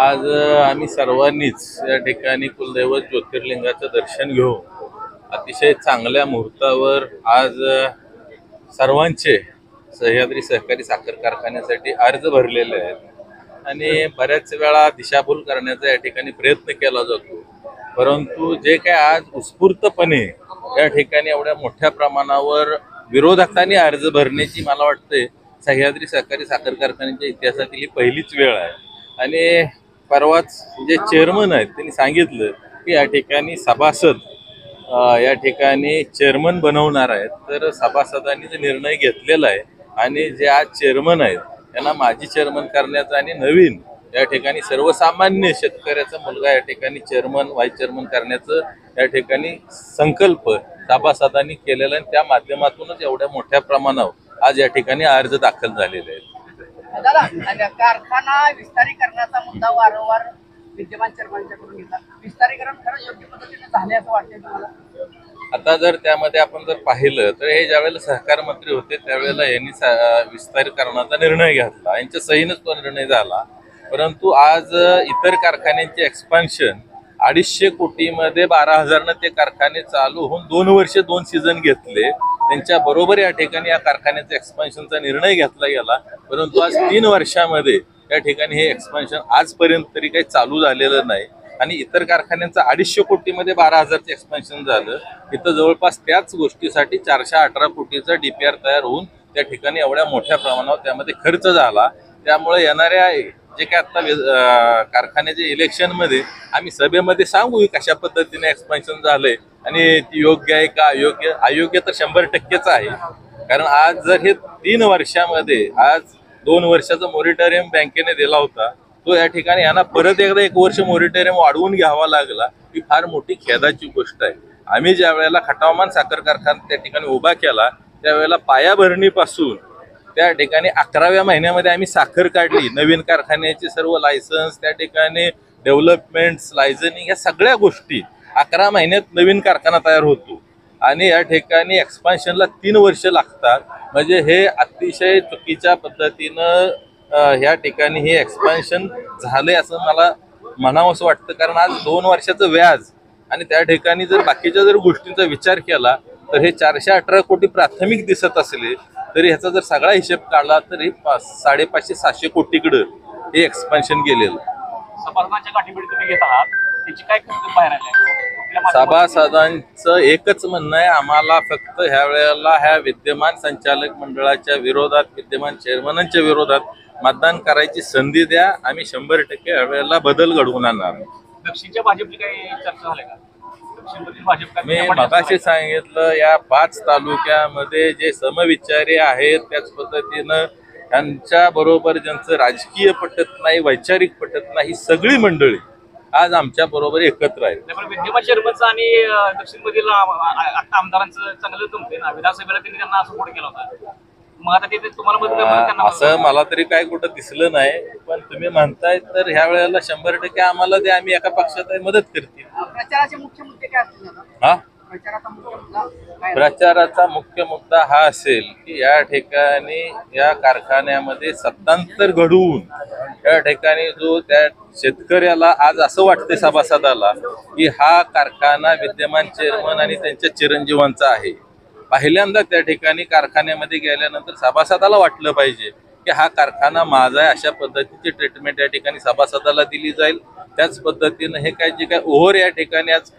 आज आम्ही सर्वांनीच या ठिकाणी कुलदैवत ज्योतिर्लिंगाचं दर्शन घेऊन अतिशय चांगल्या मुहूर्तावर आज सर्वांचे सह्याद्री सहकारी साखर कारखान्यासाठी अर्ज भरलेले आहेत आणि बऱ्याच वेळा दिशाभूल करण्याचा या ठिकाणी प्रयत्न केला जातो। परंतु जे काय आज उत्स्फूर्तपणे या ठिकाणी एवढ्या मोठ्या प्रमाणावर विरोधकांनी अर्ज भरण्याची मला वाटते सह्याद्री सहकारी साखर कारखान्याच्या इतिहासातील ही पहिलीच वेळ आहे। आणि परवाच जे चेअरमन आहेत त्यांनी सांगितलं की या ठिकाणी सभासद या ठिकाणी चेअरमन बनवणार आहेत। तर सभासदांनी जो निर्णय घेतलेला आहे आणि जे आज चेअरमन आहेत त्यांना माजी चेअरमन करण्याचा आणि नवीन या ठिकाणी सर्वसामान्य शेतकऱ्याचा मुलगा या ठिकाणी चेअरमन व्हाईस चेअरमन करण्याचं या ठिकाणी संकल्प सभासदांनी केलेला आहे। त्या माध्यमातूनच एवढ्या मोठ्या प्रमाणावर आज या ठिकाणी अर्ज दाखल झालेले आहेत। दादा, कारखाना विस्तारीकरणाचा मुद्दा वारंवार विद्यमान चेअरमनच्याकडून घेतला। विस्तारीकरण खरंच योग्य पद्धतीने झाले असं वाटतंय तुम्हाला? आता जर त्यामध्ये आपण जर पाहिलं तर हे ज्यावेळेला सहकार मंत्री होते त्यावेळेला यांनी विस्तारीकरणाचा निर्णय घेतला, यांच्या सहीनच तो निर्णय झाला। परंतु आज इतर कारखान्यांचे एक्सपान्शन 250 कोटीमध्ये 12,000 ते कारखाने चालू होऊन 2 वर्ष 2 सीझन घेतले। त्यांच्या बरोबर या ठिकाणी या कारखान्याचा एक्सपान्शनचा निर्णय घेतला गेला। परंतु आज 3 वर्षामध्ये या ठिकाणी हे एक्सपान्शन आजपर्यंत तरी काही चालू झालेलं नाही आणि इतर कारखान्यांचं 250 कोटीमध्ये 12,000चं एक्सपान्शन झालं। इथं जवळपास त्याच गोष्टीसाठी 418 कोटीचा DPR तयार होऊन त्या ठिकाणी एवढ्या मोठ्या प्रमाणावर त्यामध्ये खर्च झाला। त्यामुळे येणाऱ्या जे काय आता कारखान्याच्या इलेक्शनमध्ये आम्ही सभेमध्ये सांगू कशा पद्धतीने एक्सपान्शन झालंय आणि ती योग्य आहे का अयोग्य। अयोग्य तर 100%च आहे, कारण आज जर हे 3 वर्षामध्ये आज 2 वर्षाचा मोरिटोरियम बँकेने दिला होता, तो या ठिकाणी यांना परत एकदा 1 वर्ष मोरिटोरियम वाढवून घ्यावा लागला, ही फार मोठी खेदाची गोष्ट आहे। आम्ही ज्या वेळेला खटावमान साखर कारखाना त्या ठिकाणी उभा केला त्यावेळेला पायाभरणीपासून त्या ठिकाणी 11व्या महिन्यामध्ये आम्ही साखर काढली। नवीन कारखान्याचे सर्व लायसन्स त्या ठिकाणी डेव्हलपमेंट्स लायझनिंग या सगळ्या गोष्टी 11 महिन्यात नवीन कारखाना तयार होतो आणि या ठिकाणी एक्सपान्शनला 3 वर्ष लागतात। म्हणजे हे अतिशय चुकीच्या पद्धतीनं या ठिकाणी हे एक्सपान्शन झालंय असं मला म्हणावंसं वाटतं। कारण आज 2 वर्षाचं व्याज आणि त्या ठिकाणी जर बाकीच्या जर गोष्टींचा विचार केला तर हे 418 कोटी प्राथमिक दिसत असले तरी ह्याचा जर सगळा हिशेब काढला तर हे 550-700 कोटीकडं हे एक्सपान्शन गेलेलं। सभासदांच्या गाठीभेटी तुम्ही घेत आहात, त्याची काय खर्च बाहेर आले? सभासदांचं एकच म्हणणं आहे, आम्हाला फक्त ह्या वेळेला ह्या विद्यमान संचालक मंडळाच्या विरोधात विद्यमान चेअरमनांच्या विरोधात मतदान करायची संधी द्या। आम्ही 100% ह्या वेळेला बदल घडवून आणणार। दक्षिणच्या भाजपची काही चर्चा झाली का? दक्षिणमधील भाजप मी मगाशी सांगितलं या 5 तालुक्यामध्ये जे समविचारी आहेत त्याच पद्धतीनं त्यांच्या बरोबर ज्यांचं राजकीय पटत नाही वैचारिक पटत नाही सगळी मंडळी आज आमच्या बरोबर एकत्र आहेत। विद्यमान चेअरमनचं आणि दक्षिणमधील आमदारांचं चांगलं जमते ना, विधानसभेला त्यांनी त्यांना सपोर्ट केला होता। मग आता ते तुम्हाला मदत असं मला तरी काय कुठं दिसलं नाही, पण तुम्ही म्हणताय तर ह्या वेळेला 100% आम्हाला ते आम्ही एका पक्षात मदत करतील। प्रचाराचे मुख्य मुद्दे काय असतील दादा? हा प्रचाराचा मुख्य मुद्दा काय? प्रचाराचा मुख्य मुद्दा हा असेल की या ठिकाणी या कारखान्यामध्ये सत्तांतर घडवून या ठिकाणी जो त्या शेतकऱ्याला आज असं वाटते सभासदाला की हा कारखाना विद्यमान चेअरमन आणि त्यांच्या चिरंजीवांचा आहे। पहिल्यांदा त्या ठिकाणी कारखान्यामध्ये गेल्यानंतर सभासदाला वाटलं पाहिजे की हा कारखाना माझा आहे, अशा पद्धतीची ट्रीटमेंट या ठिकाणी सभासदाला दिली जाईल। त्याच पद्धतीनं हे काय जे काय ओव्हर या ठिकाणी आज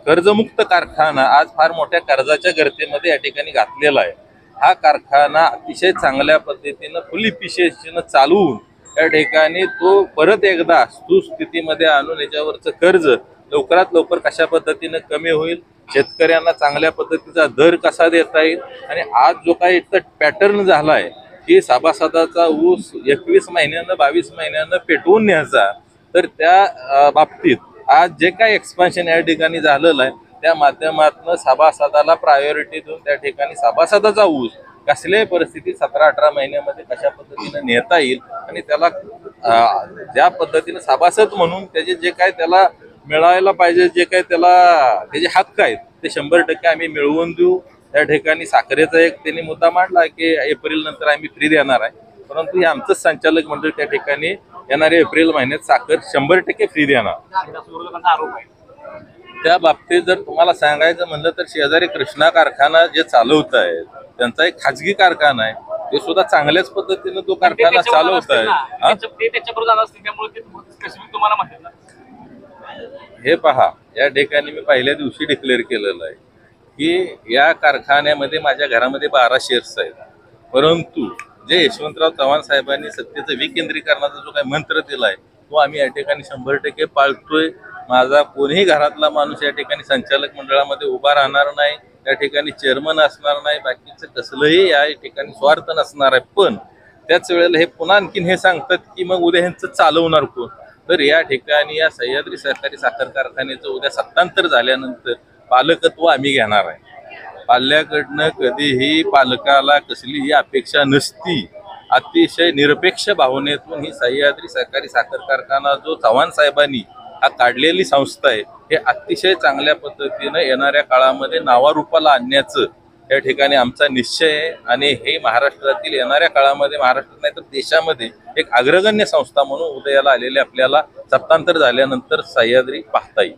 कर्जमुक्त कारखाना आज फार मोठ्या कर्जाच्या गर्तेमध्ये या ठिकाणी घातलेला आहे। हा कारखाना अतिशय चांगल्या पद्धतीनं फुल इफिशियन्सीनं चालवून या ठिकाणी तो परत एकदा सुस्थितीमध्ये आणून याच्यावरचं कर्ज लवकरात लवकर कशा पद्धतीनं कमी होईल, शेतकऱ्यांना चांगल्या पद्धतीचा दर कसा देता येईल आणि आज जो काही इथं पॅटर्न झालाय की सभासदाचा ऊस 21 महिन्यानं 22 महिन्यानं पेटवून न्यायचा, तर त्या बाबतीत आज जे काही एक्सपान्शन या ठिकाणी झालेलं आहे त्या माध्यमातून सभासदाला प्रायोरिटी देऊन त्या ठिकाणी सभासदाचा ऊस कसल्याही परिस्थितीत 17-18 महिन्यामध्ये कशा पद्धतीने नेता येईल आणि त्याला ज्या पद्धतीने सभासद म्हणून त्याचे जे काय त्याला मिळायला पाहिजे, जे काय त्याला त्याचे हक्क आहेत ते 100% आम्ही मिळवून देऊ। त्या ठिकाणी साखरेचा एक त्यांनी मुद्दा मांडला की एप्रिल नंतर आम्ही फ्री देणार आहे, परंतु हे आमचंच संचालक मंडळ त्या ठिकाणी येणाऱ्या एप्रिल महिन्यात साखर 100% फ्री देणार. विरोधकांचा आरोप आहे. त्या बाबतीत जर तुम्हाला सांगायचं म्हणलं तर शेजारी कृष्णा कारखाना जे चालवत आहेत त्यांचा एक खाजगी कारखाना आहे, ते सुद्धा चांगल्याच पद्धतीनं तो कारखाना चालवत आहे. ते त्याच्याबरोबर जात असतील त्यामुळे ते स्पेसिफिक तुम्हाला म्हणतात ना. हे पहा, या ठिकाणी मी पहिल्या दिवशी डिक्लेअर केलेलं आहे की या कारखान्यामध्ये माझ्या घरामध्ये 12 शेअर्स आहेत, परंतु जे यशवंतराव चव्हाण साहेबांनी सत्तेचं विकेंद्रीकरणाचा जो काही मंत्र दिलाय तो आम्ही या ठिकाणी 100% पाळतोय. माझा कोणीही घरातला माणूस या ठिकाणी संचालक मंडळामध्ये उभा राहणार नाही, या ठिकाणी चेअरमन असणार नाही, बाकीचं कसलंही या ठिकाणी स्वार्थ नसणार आहे. पण त्याच वेळेला हे पुन्हा आणखीन हे सांगतात की मग उद्या ह्यांचं चालवणार कोण. तर या ठिकाणी या सह्याद्री सहकारी साखर कारखान्याचं उद्या सत्तांतर झाल्यानंतर पालकत्व आम्ही घेणार आहे. पाल्याकडनं कधीही पालकाला कसलीही अपेक्षा नसती. अतिशय निरपेक्ष भावनेतून ही सह्याद्री सहकारी साखर कारखाना जो चव्हाण साहेबांनी हा काढलेली संस्था आहे हे अतिशय चांगल्या पद्धतीनं येणाऱ्या काळामध्ये नावारूपाला आणण्याचं या ठिकाणी आमचा निश्चय आहे. आणि हे महाराष्ट्रातील येणाऱ्या काळामध्ये, महाराष्ट्रात नाही तर देशामध्ये एक अग्रगण्य संस्था म्हणून उदयाला आलेले आपल्याला सत्तांतर झाल्यानंतर सह्याद्री पाहता येईल.